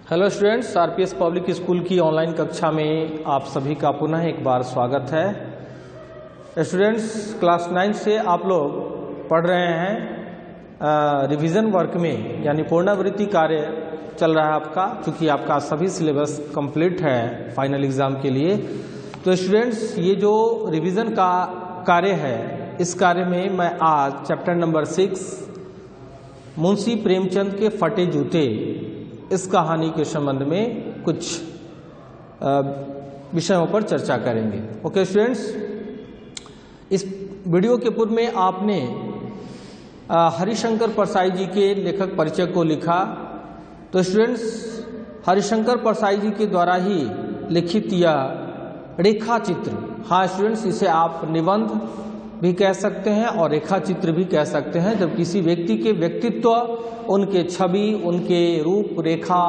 Hello students, RPS public school की online कक्षा में आप सभी का पुनः एक बार स्वागत है। स्टूडेंट्स, क्लास 9 से आप लोग पढ़ रहे हैं रिवीजन वर्क में, यानी पुनरावृत्ति कार्य चल रहा है आपका, क्योंकि आपका सभी सिलेबस कंप्लीट है फाइनल एग्जाम के लिए। तो स्टूडेंट्स, ये जो रिवीजन का कार्य है, इस कार्य में मैं आज चैप्टर नंबर 6 मुंशी प्रेमचंद के फटे जूते, इस कहानी के संबंध में कुछ विषयों पर चर्चा करेंगे। ओके स्टूडेंट्स, इस वीडियो के पूर्व में आपने हरिशंकर परसाई जी के लेखक परिचय को लिखा। तो स्टूडेंट्स, हरिशंकर परसाई जी के द्वारा ही लिखित यह रेखा चित्र, हाँ स्टूडेंट्स, इसे आप निबंध भी कह सकते हैं और रेखा चित्र भी कह सकते हैं। जब किसी व्यक्ति के व्यक्तित्व, उनके छवि, उनके रूप रेखा,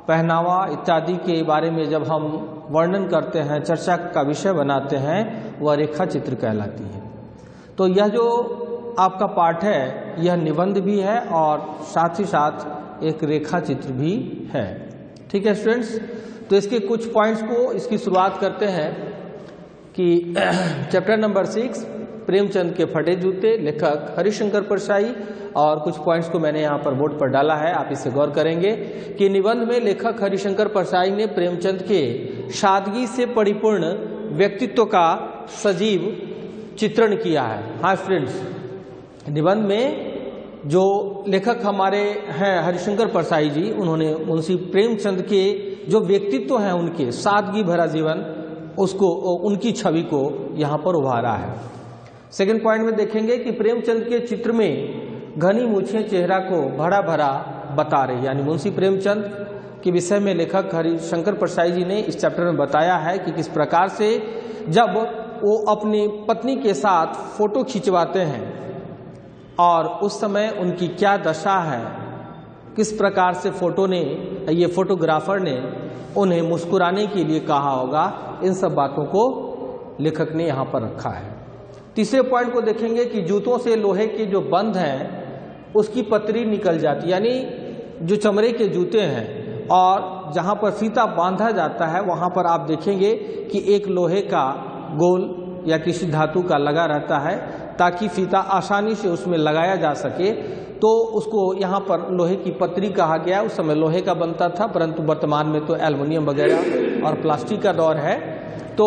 पहनावा इत्यादि के बारे में जब हम वर्णन करते हैं, चर्चा का विषय बनाते हैं, वह रेखा चित्र कहलाती है। तो यह जो आपका पाठ है, यह निबंध भी है और साथ ही साथ एक रेखा चित्र भी है। ठीक है स्टूडेंट्स, तो इसके कुछ पॉइंट्स को इसकी शुरुआत करते हैं कि चैप्टर नंबर 6 प्रेमचंद के फटे जूते, लेखक हरिशंकर परसाई, और कुछ पॉइंट्स को मैंने यहाँ पर बोर्ड पर डाला है, आप इसे गौर करेंगे कि निबंध में लेखक हरिशंकर परसाई ने प्रेमचंद के सादगी से परिपूर्ण व्यक्तित्व का सजीव चित्रण किया है। हाँ स्टूडेंट्स, निबंध में जो लेखक हमारे हैं हरिशंकर परसाई जी, उन्होंने मुंशी प्रेमचंद के जो व्यक्तित्व हैं, उनके सादगी भरा जीवन, उसको, उनकी छवि को यहाँ पर उभारा है। सेकंड पॉइंट में देखेंगे कि प्रेमचंद के चित्र में घनी मूछें चेहरा को भरा भरा बता रही, यानी मुंशी प्रेमचंद के विषय में लेखक हरिशंकर परसाई जी ने इस चैप्टर में बताया है कि किस प्रकार से जब वो अपनी पत्नी के साथ फोटो खिंचवाते हैं और उस समय उनकी क्या दशा है, किस प्रकार से ये फोटोग्राफर ने उन्हें मुस्कुराने के लिए कहा होगा, इन सब बातों को लेखक ने यहाँ पर रखा है। तीसरे पॉइंट को देखेंगे कि जूतों से लोहे के जो बंध हैं, उसकी पतरी निकल जाती, यानी जो चमड़े के जूते हैं और जहाँ पर फीता बांधा जाता है, वहाँ पर आप देखेंगे कि एक लोहे का गोल या किसी धातु का लगा रहता है, ताकि फीता आसानी से उसमें लगाया जा सके। तो उसको यहाँ पर लोहे की पतरी कहा गया। उस समय लोहे का बनता था, परंतु वर्तमान में तो एल्युमिनियम वगैरह और प्लास्टिक का दौर है। तो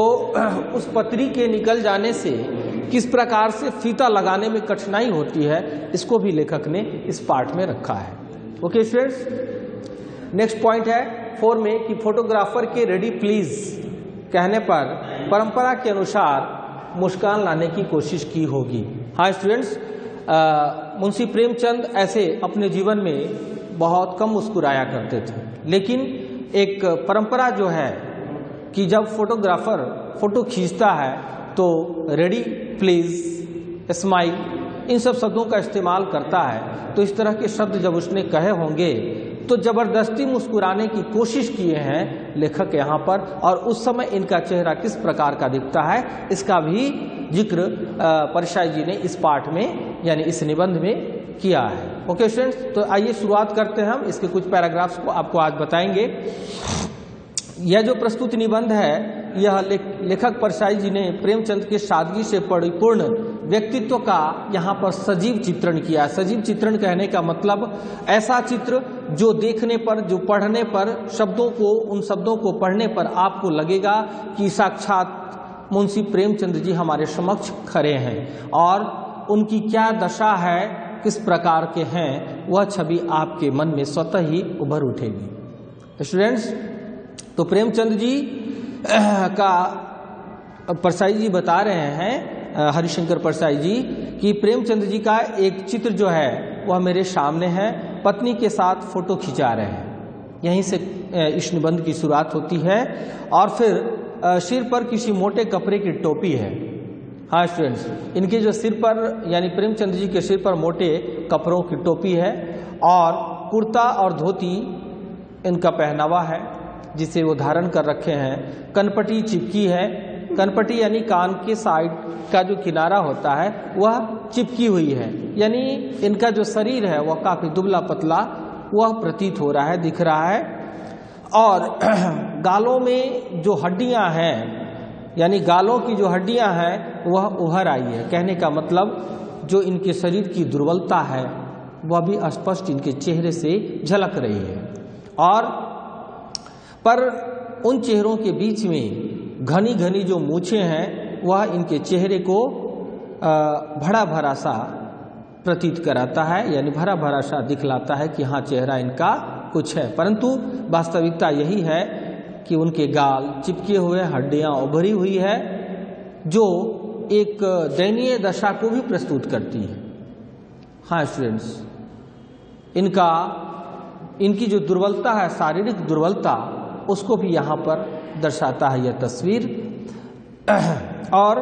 उस पतरी के निकल जाने से किस प्रकार से फीता लगाने में कठिनाई होती है, इसको भी लेखक ने इस पाठ में रखा है। ओके स्टूडेंट्स, नेक्स्ट पॉइंट है 4 में कि फोटोग्राफर के रेडी प्लीज कहने पर परंपरा के अनुसार मुस्कान लाने की कोशिश की होगी। हाँ स्टूडेंट्स, मुंशी प्रेमचंद ऐसे अपने जीवन में बहुत कम मुस्कुराया करते थे, लेकिन एक परंपरा जो है कि जब फोटोग्राफर फोटो खींचता है तो रेडी प्लीज, स्माइल, इन सब शब्दों का इस्तेमाल करता है। तो इस तरह के शब्द जब उसने कहे होंगे तो जबरदस्ती मुस्कुराने की कोशिश किए हैं लेखक यहाँ पर, और उस समय इनका चेहरा किस प्रकार का दिखता है, इसका भी जिक्र परसाई जी ने इस पाठ में, यानी इस निबंध में किया है। ओके स्टूडेंट्स, तो आइए शुरुआत करते हैं हम। इसके कुछ पैराग्राफ्स को आपको आज बताएंगे। यह जो प्रस्तुत निबंध है, यह लेखक परसाई जी ने प्रेमचंद के सादगी से परिपूर्ण व्यक्तित्व का यहाँ पर सजीव चित्रण किया। सजीव चित्रण कहने का मतलब ऐसा चित्र जो देखने पर, जो पढ़ने पर, उन शब्दों को पढ़ने पर आपको लगेगा कि साक्षात मुंशी प्रेमचंद जी हमारे समक्ष खड़े हैं और उनकी क्या दशा है, किस प्रकार के हैं, वह छवि आपके मन में स्वतः ही उभर उठेगी। स्टूडेंट्स, तो प्रेमचंद जी का परसाई जी बता रहे हैं, हरिशंकर परसाई जी, कि प्रेमचंद जी का एक चित्र जो है वह मेरे सामने है, पत्नी के साथ फोटो खिंचा रहे हैं। यहीं से इस निबंध की शुरुआत होती है। और फिर सिर पर किसी मोटे कपड़े की टोपी है। हाँ स्टूडेंट्स, इनके जो सिर पर, यानी प्रेमचंद जी के सिर पर मोटे कपड़ों की टोपी है और कुर्ता और धोती इनका पहनावा है, जिसे वो धारण कर रखे हैं। कनपटी चिपकी है। कनपटी यानी कान के साइड का जो किनारा होता है वह चिपकी हुई है, यानी इनका जो शरीर है वह काफी दुबला पतला वह प्रतीत हो रहा है, दिख रहा है। और गालों में जो हड्डियां हैं, यानी गालों की जो हड्डियां हैं वह उभर आई है। कहने का मतलब जो इनके शरीर की दुर्बलता है वह भी स्पष्ट इनके चेहरे से झलक रही है। और पर उन चेहरों के बीच में घनी घनी जो मूछें हैं वह इनके चेहरे को भरा भरा सा प्रतीत कराता है, यानी भरा भरा सा दिखलाता है कि हाँ चेहरा इनका कुछ है, परंतु वास्तविकता यही है कि उनके गाल चिपके हुए, हड्डियां उभरी हुई है, जो एक दयनीय दशा को भी प्रस्तुत करती है। हाँ स्टूडेंट्स, इनकी जो दुर्बलता है, शारीरिक दुर्बलता, उसको भी यहाँ पर दर्शाता है यह तस्वीर। और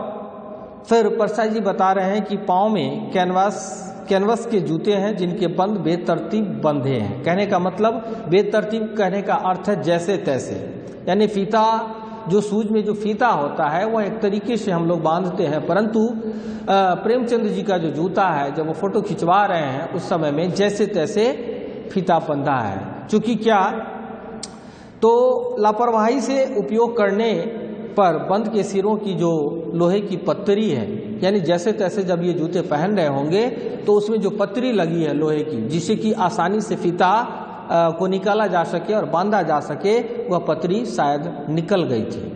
फिर परसाई जी बता रहे हैं कि पाँव में कैनवस के जूते हैं जिनके बंद बेतरतीब बंधे हैं। कहने का मतलब बेतरतीब कहने का अर्थ है जैसे तैसे, यानी फीता, जो सूज में जो फीता होता है वह एक तरीके से हम लोग बांधते हैं, परंतु प्रेमचंद जी का जो जूता है जब वो फोटो खिंचवा रहे हैं उस समय में जैसे तैसे फीता बंधा है। चूंकि क्या तो लापरवाही से उपयोग करने पर बंद के सिरों की जो लोहे की पत्तरी है, यानी जैसे तैसे जब ये जूते पहन रहे होंगे तो उसमें जो पत्तरी लगी है लोहे की, जिससे कि आसानी से फीता को निकाला जा सके और बांधा जा सके, वह पत्तरी शायद निकल गई थी।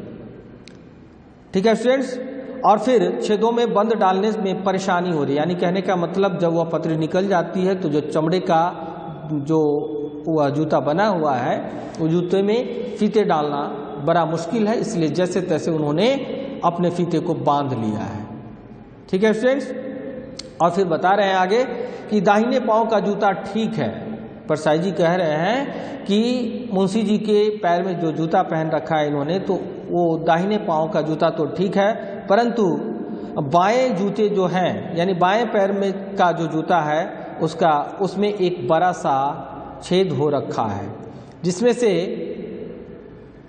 ठीक है स्टूडेंट्स। और फिर छेदों में बंद डालने में परेशानी हो रही है, यानी कहने का मतलब जब वह पत्तरी निकल जाती है तो जो चमड़े का जो वह जूता बना हुआ है वो जूते में फीते डालना बड़ा मुश्किल है, इसलिए जैसे तैसे उन्होंने अपने फीते को बांध लिया है। ठीक है स्टूडेंट्स। और फिर बता रहे हैं आगे कि दाहिने पांव का जूता ठीक है। परसाई जी कह रहे हैं कि मुंशी जी के पैर में जो जूता पहन रखा है इन्होंने, तो वो दाहिने पांव का जूता तो ठीक है, परंतु बाएं जूते जो हैं, यानी बाएं पैर में का जो जूता है उसमें एक बड़ा सा छेद हो रखा है, जिसमें से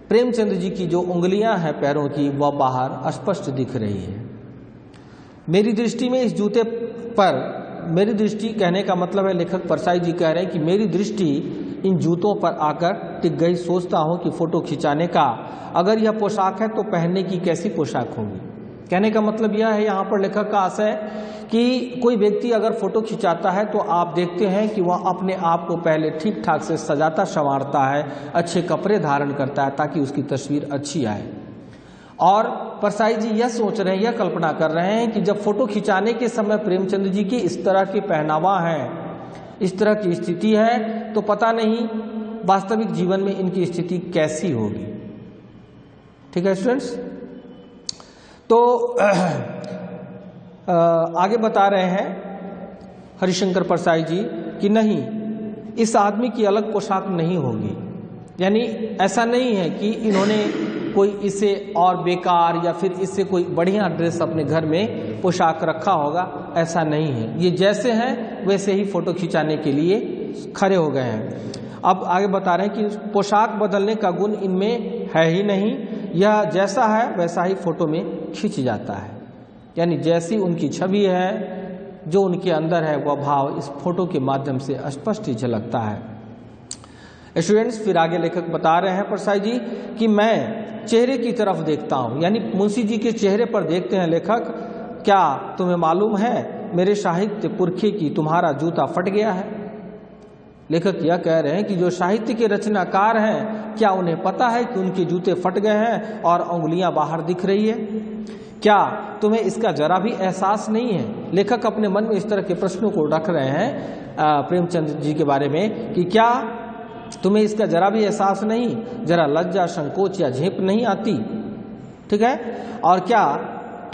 प्रेमचंद जी की जो उंगलियां हैं पैरों की वह बाहर स्पष्ट दिख रही है। मेरी दृष्टि में इस जूते पर, मेरी दृष्टि कहने का मतलब है, लेखक परसाई जी कह रहे हैं कि मेरी दृष्टि इन जूतों पर आकर टिक गई। सोचता हूं कि फोटो खिंचाने का अगर यह पोशाक है तो पहनने की कैसी पोशाक होगी। कहने का मतलब यह है यहाँ पर लेखक का आशय कि कोई व्यक्ति अगर फोटो खिंचाता है तो आप देखते हैं कि वह अपने आप को पहले ठीक ठाक से सजाता संवारता है, अच्छे कपड़े धारण करता है ताकि उसकी तस्वीर अच्छी आए। और परसाई जी यह सोच रहे हैं, यह कल्पना कर रहे हैं कि जब फोटो खिंचाने के समय प्रेमचंद जी की इस तरह के पहनावा है, इस तरह की स्थिति है, तो पता नहीं वास्तविक जीवन में इनकी स्थिति कैसी होगी। ठीक है स्टूडेंट्स। तो आगे बता रहे हैं हरिशंकर परसाई जी कि नहीं, इस आदमी की अलग पोशाक नहीं होगी, यानी ऐसा नहीं है कि इन्होंने कोई इससे और बेकार या फिर इससे कोई बढ़िया ड्रेस अपने घर में पोशाक रखा होगा, ऐसा नहीं है। ये जैसे हैं वैसे ही फोटो खिंचाने के लिए खड़े हो गए हैं। अब आगे बता रहे हैं कि पोशाक बदलने का गुण इनमें है ही नहीं, यह जैसा है वैसा ही फोटो में खिंच जाता है, यानी जैसी उनकी छवि है, जो उनके अंदर है वह भाव इस फोटो के माध्यम से स्पष्ट ही झलकता है। स्टूडेंट्स, फिर आगे लेखक बता रहे हैं परसाई जी कि मैं चेहरे की तरफ देखता हूं, यानी मुंशी जी के चेहरे पर देखते हैं लेखक। क्या तुम्हें मालूम है मेरे साहित्य पुरखे की तुम्हारा जूता फट गया है। लेखक यह कह रहे हैं कि जो साहित्य के रचनाकार हैं, क्या उन्हें पता है कि उनके जूते फट गए हैं और उंगलियां बाहर दिख रही है। क्या तुम्हें इसका जरा भी एहसास नहीं है। लेखक अपने मन में इस तरह के प्रश्नों को रख रहे हैं प्रेमचंद जी के बारे में कि क्या तुम्हें इसका जरा भी एहसास नहीं, जरा लज्जा, संकोच या झेप नहीं आती। ठीक है। और क्या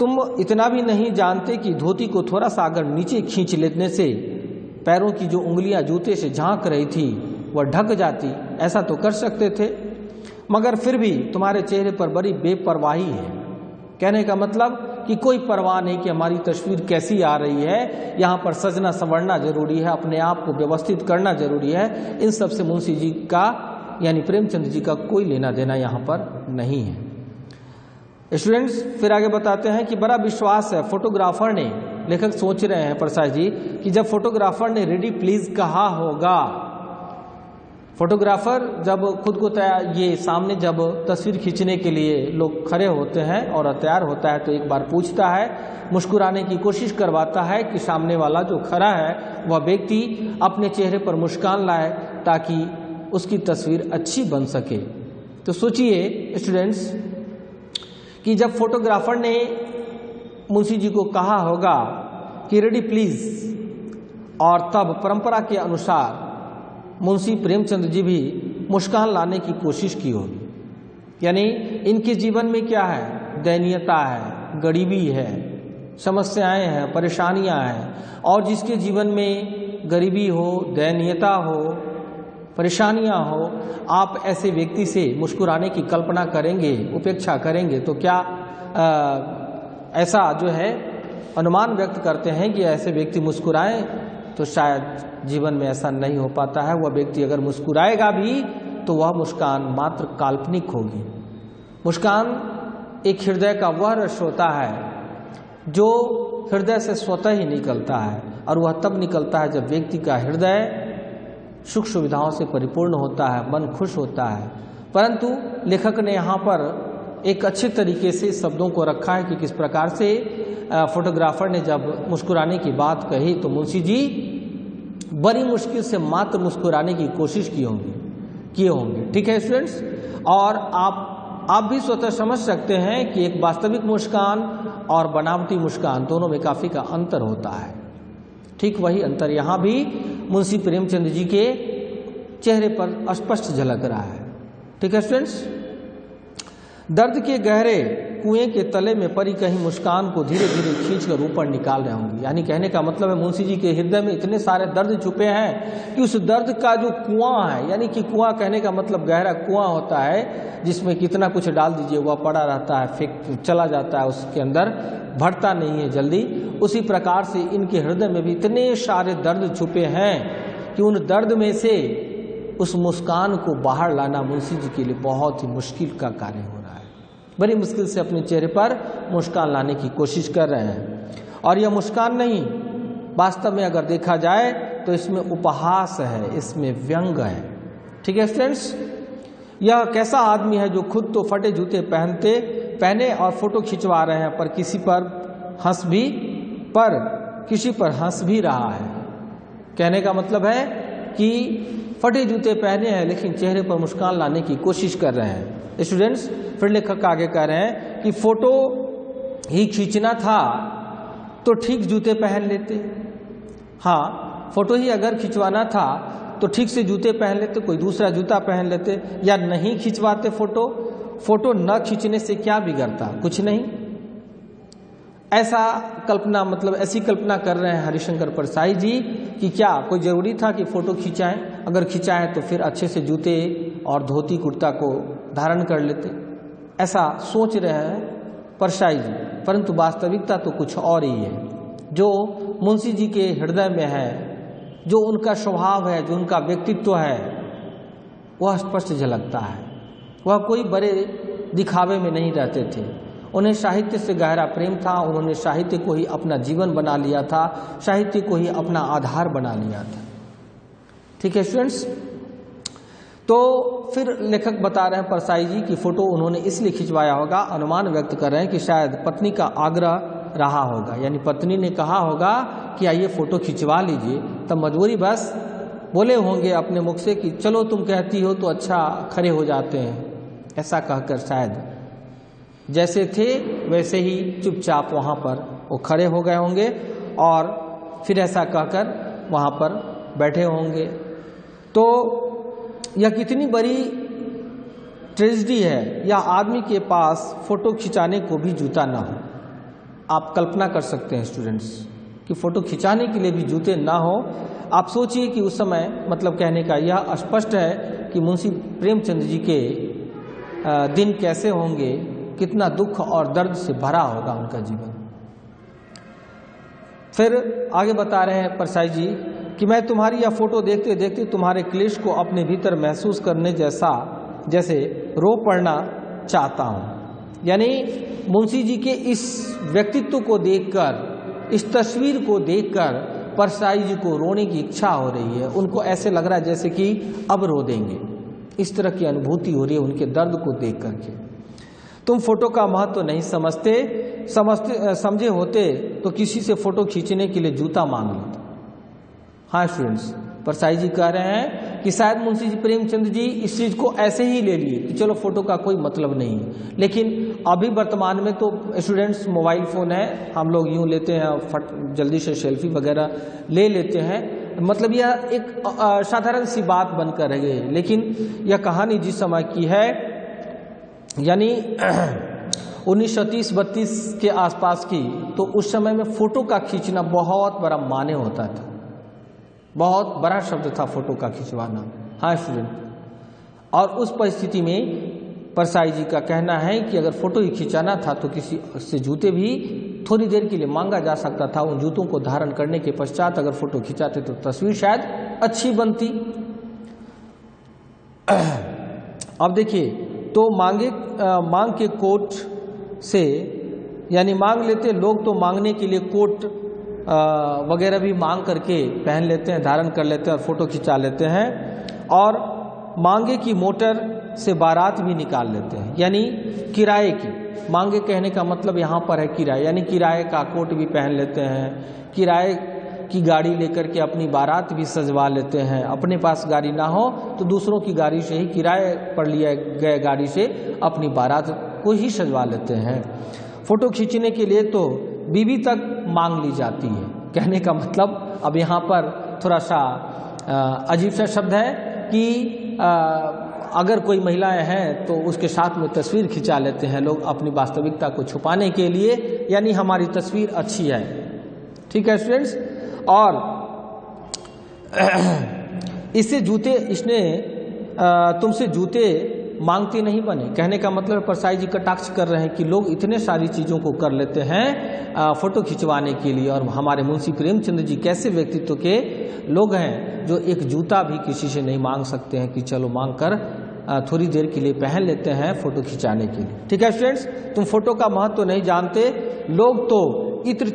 तुम इतना भी नहीं जानते कि धोती को थोड़ा सा अगर नीचे खींच लेने से पैरों की जो उंगलियां जूते से झांक रही थी वह ढक जाती। ऐसा तो कर सकते थे, मगर फिर भी तुम्हारे चेहरे पर बड़ी बेपरवाही है। कहने का मतलब कि कोई परवाह नहीं कि हमारी तस्वीर कैसी आ रही है, यहाँ पर सजना संवरना जरूरी है, अपने आप को व्यवस्थित करना जरूरी है। इन सब से मुंशी जी का यानी प्रेमचंद जी का कोई लेना देना यहाँ पर नहीं है। स्टूडेंट्स, फिर आगे बताते हैं कि बड़ा विश्वास है फोटोग्राफर ने, लेखक सोच रहे हैं परसाई जी कि जब फोटोग्राफर ने रेडी प्लीज कहा होगा फोटोग्राफर जब खुद को ये सामने जब तस्वीर खींचने के लिए लोग खड़े होते हैं और तैयार होता है तो एक बार पूछता है, मुस्कुराने की कोशिश करवाता है कि सामने वाला जो खड़ा है वह व्यक्ति अपने चेहरे पर मुस्कान लाए ताकि उसकी तस्वीर अच्छी बन सके। तो सोचिए स्टूडेंट्स कि जब फोटोग्राफर ने मुंशी जी को कहा होगा कि रेडी प्लीज, और तब परंपरा के अनुसार मुंशी प्रेमचंद जी भी मुस्कान लाने की कोशिश की होगी। यानी इनके जीवन में क्या है, दयनीयता है, गरीबी है, समस्याएं हैं, परेशानियां हैं, और जिसके जीवन में गरीबी हो, दयनीयता हो, परेशानियां हो, आप ऐसे व्यक्ति से मुस्कुराने की कल्पना करेंगे, उपेक्षा करेंगे तो क्या ऐसा जो है अनुमान व्यक्त करते हैं कि ऐसे व्यक्ति मुस्कुराएं? तो शायद जीवन में ऐसा नहीं हो पाता है। वह व्यक्ति अगर मुस्कुराएगा भी तो वह मुस्कान मात्र काल्पनिक होगी। मुस्कान एक हृदय का वह रस होता है जो हृदय से स्वतः ही निकलता है, और वह तब निकलता है जब व्यक्ति का हृदय सुख सुविधाओं से परिपूर्ण होता है, मन खुश होता है। परंतु लेखक ने यहाँ पर एक अच्छे तरीके से शब्दों को रखा है कि किस प्रकार से फोटोग्राफर ने जब मुस्कुराने की बात कही तो मुंशी जी बड़ी मुश्किल से मात्र मुस्कुराने की कोशिश किए होंगे। ठीक है स्टूडेंट्स, और आप भी स्वतः समझ सकते हैं कि एक वास्तविक मुस्कान और बनावटी मुस्कान दोनों में काफ़ी का अंतर होता है। ठीक वही अंतर यहाँ भी मुंशी प्रेमचंद जी के चेहरे पर स्पष्ट झलक रहा है। ठीक है स्टूडेंट्स, दर्द के गहरे कुएं के तले में परी कहीं मुस्कान को धीरे धीरे खींचकर ऊपर निकाल रहे होंगे। यानी कहने का मतलब है मुंशी जी के हृदय में इतने सारे दर्द छुपे हैं कि उस दर्द का जो कुआं है, यानी कि कुआं कहने का मतलब गहरा कुआं होता है जिसमें कितना कुछ डाल दीजिए वह पड़ा रहता है, फेंक चला जाता है, उसके अंदर भरता नहीं है जल्दी। उसी प्रकार से इनके हृदय में भी इतने सारे दर्द छुपे हैं कि उन दर्द में से उस मुस्कान को बाहर लाना मुंशी जी के लिए बहुत ही मुश्किल का कार्य हो रहा है। बड़ी मुश्किल से अपने चेहरे पर मुस्कान लाने की कोशिश कर रहे हैं, और यह मुस्कान नहीं, वास्तव में अगर देखा जाए तो इसमें उपहास है, इसमें व्यंग है। ठीक है स्टूडेंट्स, यह कैसा आदमी है जो खुद तो फटे जूते पहने और फोटो खिंचवा रहे हैं पर किसी पर हंस भी रहा है। कहने का मतलब है कि फटे जूते पहने हैं लेकिन चेहरे पर मुस्कान लाने की कोशिश कर रहे हैं। स्टूडेंट्स, फिर लेखक आगे कह रहे हैं कि फोटो ही खींचना था तो ठीक जूते पहन लेते। हाँ, फोटो ही अगर खिंचवाना था तो ठीक से जूते पहन लेते, कोई दूसरा जूता पहन लेते, या नहीं खिंचवाते फोटो न खींचने से क्या बिगड़ता, कुछ नहीं। ऐसी कल्पना कर रहे हैं हरिशंकर परसाई जी कि क्या कोई जरूरी था कि फोटो खिंचाएं? अगर खिंचाएं तो फिर अच्छे से जूते और धोती कुर्ता को धारण कर लेते, ऐसा सोच रहे हैं परसाई जी। परंतु वास्तविकता तो कुछ और ही है। जो मुंशी जी के हृदय में है, जो उनका स्वभाव है, जो उनका व्यक्तित्व है, वह स्पष्ट झलकता है। वह कोई बड़े दिखावे में नहीं रहते थे। उन्हें साहित्य से गहरा प्रेम था। उन्होंने साहित्य को ही अपना जीवन बना लिया था, साहित्य को ही अपना आधार बना लिया था। ठीक है स्टूडेंट्स, तो फिर लेखक बता रहे हैं परसाई जी की फोटो उन्होंने इसलिए खिंचवाया होगा, अनुमान व्यक्त कर रहे हैं कि शायद पत्नी का आग्रह रहा होगा, यानी पत्नी ने कहा होगा कि आइए फोटो खिंचवा लीजिए, तब मजबूरी बस बोले होंगे अपने मुख से कि चलो तुम कहती हो तो अच्छा, खड़े हो जाते हैं। ऐसा कहकर शायद जैसे थे वैसे ही चुपचाप वहाँ पर वो खड़े हो गए होंगे और फिर ऐसा कहकर वहाँ पर बैठे होंगे। तो यह कितनी बड़ी ट्रेजेडी है, या आदमी के पास फोटो खिंचाने को भी जूता ना हो। आप कल्पना कर सकते हैं स्टूडेंट्स कि फोटो खिंचाने के लिए भी जूते ना हो। आप सोचिए कि उस समय, मतलब कहने का यह स्पष्ट है कि मुंशी प्रेमचंद जी के दिन कैसे होंगे, कितना दुख और दर्द से भरा होगा उनका जीवन। फिर आगे बता रहे हैं परसाई जी कि मैं तुम्हारी यह फोटो देखते देखते तुम्हारे क्लेश को अपने भीतर महसूस करने जैसे रो पड़ना चाहता हूँ। यानी मुंशी जी के इस व्यक्तित्व को देखकर, इस तस्वीर को देखकर परसाई जी को रोने की इच्छा हो रही है, उनको ऐसे लग रहा है जैसे कि अब रो देंगे, इस तरह की अनुभूति हो रही है उनके दर्द को देख करके। तुम फोटो का महत्व नहीं समझे होते तो किसी से फोटो खींचने के लिए जूता मांग लेते। हाँ स्टूडेंट्स, परसाई जी कह रहे हैं कि शायद मुंशी जी प्रेमचंद जी इस चीज़ को ऐसे ही ले लिए कि चलो फोटो का कोई मतलब नहीं है, लेकिन अभी वर्तमान में तो स्टूडेंट्स मोबाइल फ़ोन है, हम लोग यूँ लेते हैं जल्दी से सेल्फी वगैरह ले लेते हैं, मतलब यह एक साधारण सी बात बनकर रह गई। लेकिन यह कहानी जिस समय की है, यानी 1930-32 के आसपास की, तो उस समय में फ़ोटो का खींचना बहुत बड़ा मान्य होता था, बहुत बड़ा शब्द था फोटो का खिंचवाना। हाँ स्टूडेंट, और उस परिस्थिति में परसाई जी का कहना है कि अगर फोटो ही खिंचाना था तो किसी से जूते भी थोड़ी देर के लिए मांगा जा सकता था। उन जूतों को धारण करने के पश्चात अगर फोटो खिंचाते तो तस्वीर शायद अच्छी बनती। अब देखिए, तो मांग के कोट से, यानी मांग लेते लोग, तो मांगने के लिए कोट वगैरह भी मांग करके पहन लेते हैं, धारण कर लेते हैं और फोटो खिंचा लेते हैं। और मांगे की मोटर से बारात भी निकाल लेते हैं, यानी किराए की। मांगे कहने का मतलब यहाँ पर है किराए, यानी किराए का कोट भी पहन लेते हैं, किराए की गाड़ी लेकर के अपनी बारात भी सजवा लेते हैं। अपने पास गाड़ी ना हो तो दूसरों की गाड़ी से ही, किराए पर लिया गए गाड़ी से अपनी बारात को ही सजवा लेते हैं। फोटो खींचने के लिए तो बीवी तक मांग ली जाती है। कहने का मतलब अब यहाँ पर थोड़ा सा अजीब सा शब्द है कि अगर कोई महिलाएं हैं तो उसके साथ में तस्वीर खिंचा लेते हैं लोग अपनी वास्तविकता को छुपाने के लिए, यानी हमारी तस्वीर अच्छी है। ठीक है स्टूडेंट्स, और इसने तुमसे जूते मांगते नहीं बने। कहने का मतलब परसाई जी कटाक्ष कर रहे हैं कि लोग इतने सारी चीज़ों को कर लेते हैं फोटो खिंचवाने के लिए, और हमारे मुंशी प्रेमचंद जी कैसे व्यक्तित्व के लोग हैं जो एक जूता भी किसी से नहीं मांग सकते हैं कि चलो मांग कर थोड़ी देर के लिए पहन लेते हैं फोटो खिंचाने के लिए। ठीक है स्टूडेंट्स, तुम फोटो का महत्व नहीं जानते। लोग तो इत्र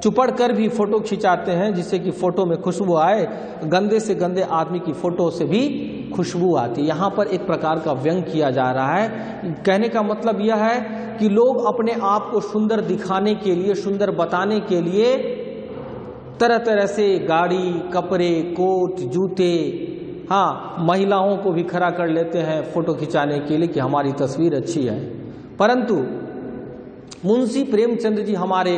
चुपड़ कर भी फोटो खिंचाते हैं जिससे कि फोटो में खुशबू आए। गंदे से गंदे आदमी की फोटो से भी खुशबू आती है। यहाँ पर एक प्रकार का व्यंग किया जा रहा है। कहने का मतलब यह है कि लोग अपने आप को सुंदर दिखाने के लिए, सुंदर बताने के लिए तरह तरह से गाड़ी, कपड़े, कोट, जूते, हाँ महिलाओं को भी खड़ा कर लेते हैं फोटो खिंचाने के लिए कि हमारी तस्वीर अच्छी है। परंतु मुंशी प्रेमचंद जी हमारे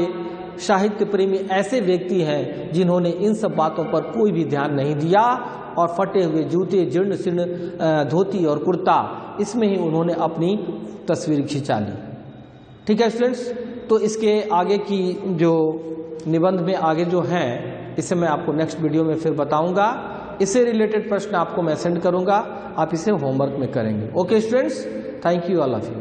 साहित्य प्रेमी ऐसे व्यक्ति हैं जिन्होंने इन सब बातों पर कोई भी ध्यान नहीं दिया, और फटे हुए जूते, जीर्ण शीर्ण धोती और कुर्ता, इसमें ही उन्होंने अपनी तस्वीर खिंचा ली। ठीक है स्टूडेंट्स, तो इसके आगे की जो निबंध में आगे जो हैं इसे मैं आपको नेक्स्ट वीडियो में फिर बताऊंगा। इससे रिलेटेड प्रश्न आपको मैं सेंड करूंगा, आप इसे होमवर्क में करेंगे। Okay students, thank you all of you.